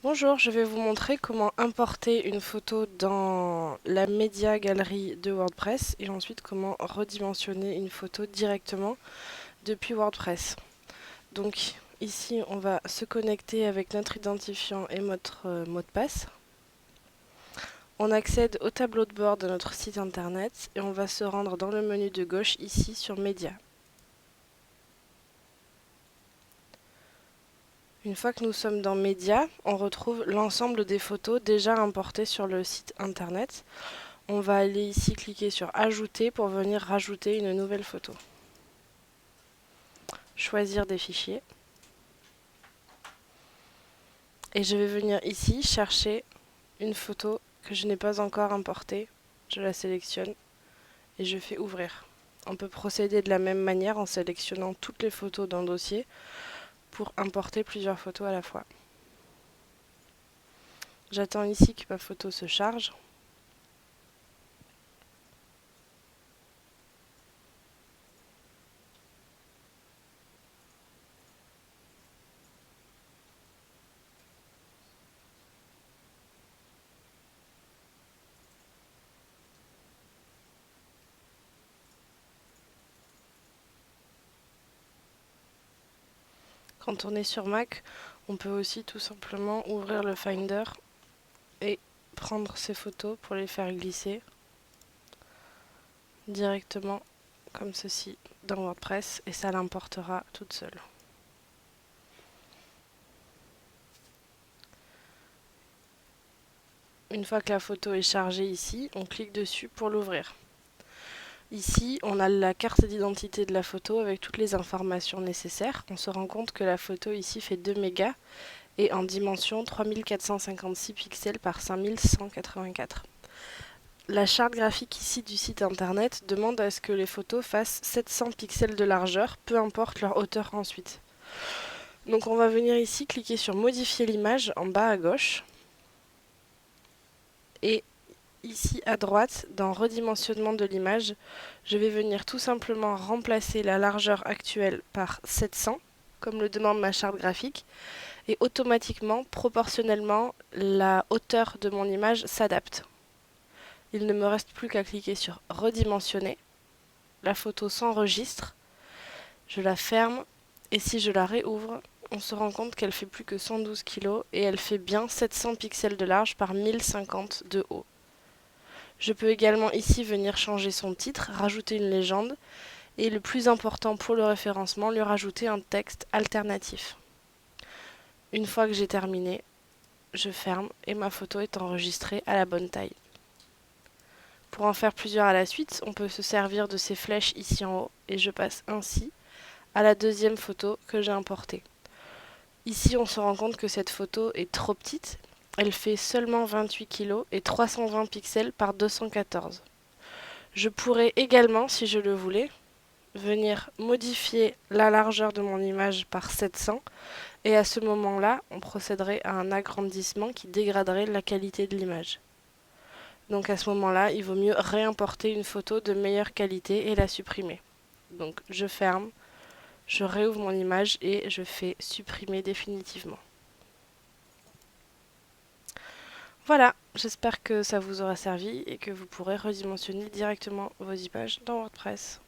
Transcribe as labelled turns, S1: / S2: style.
S1: Bonjour, je vais vous montrer comment importer une photo dans la média galerie de WordPress et ensuite comment redimensionner une photo directement depuis WordPress. Donc ici on va se connecter avec notre identifiant et notre mot de passe. On accède au tableau de bord de notre site internet et on va se rendre dans le menu de gauche ici sur Média. Une fois que nous sommes dans Média, on retrouve l'ensemble des photos déjà importées sur le site internet. On va aller ici cliquer sur Ajouter pour venir rajouter une nouvelle photo. Choisir des fichiers. Et je vais venir ici chercher une photo que je n'ai pas encore importée. Je la sélectionne et je fais Ouvrir. On peut procéder de la même manière en sélectionnant toutes les photos d'un dossier pour importer plusieurs photos à la fois. J'attends ici que ma photo se charge. Quand on est sur Mac, on peut aussi tout simplement ouvrir le Finder et prendre ces photos pour les faire glisser directement comme ceci dans WordPress et ça l'importera toute seule. Une fois que la photo est chargée ici, on clique dessus pour l'ouvrir. Ici, on a la carte d'identité de la photo avec toutes les informations nécessaires. On se rend compte que la photo ici fait 2 mégas et en dimension 3456 pixels par 5184. La charte graphique ici du site internet demande à ce que les photos fassent 700 pixels de largeur, peu importe leur hauteur ensuite. Donc on va venir ici cliquer sur modifier l'image en bas à gauche. Et ici à droite, dans redimensionnement de l'image, je vais venir tout simplement remplacer la largeur actuelle par 700, comme le demande ma charte graphique. Et automatiquement, proportionnellement, la hauteur de mon image s'adapte. Il ne me reste plus qu'à cliquer sur redimensionner. La photo s'enregistre, je la ferme et si je la réouvre, on se rend compte qu'elle fait plus que 112 kg et elle fait bien 700 pixels de large par 1050 de haut. Je peux également ici venir changer son titre, rajouter une légende et le plus important pour le référencement, lui rajouter un texte alternatif. Une fois que j'ai terminé, je ferme et ma photo est enregistrée à la bonne taille. Pour en faire plusieurs à la suite, on peut se servir de ces flèches ici en haut et je passe ainsi à la deuxième photo que j'ai importée. Ici, on se rend compte que cette photo est trop petite. Elle fait seulement 28 kg et 320 pixels par 214. Je pourrais également, si je le voulais, venir modifier la largeur de mon image par 700 et à ce moment-là, on procéderait à un agrandissement qui dégraderait la qualité de l'image. Donc à ce moment-là, il vaut mieux réimporter une photo de meilleure qualité et la supprimer. Donc je ferme, je réouvre mon image et je fais supprimer définitivement. Voilà, j'espère que ça vous aura servi et que vous pourrez redimensionner directement vos images dans WordPress.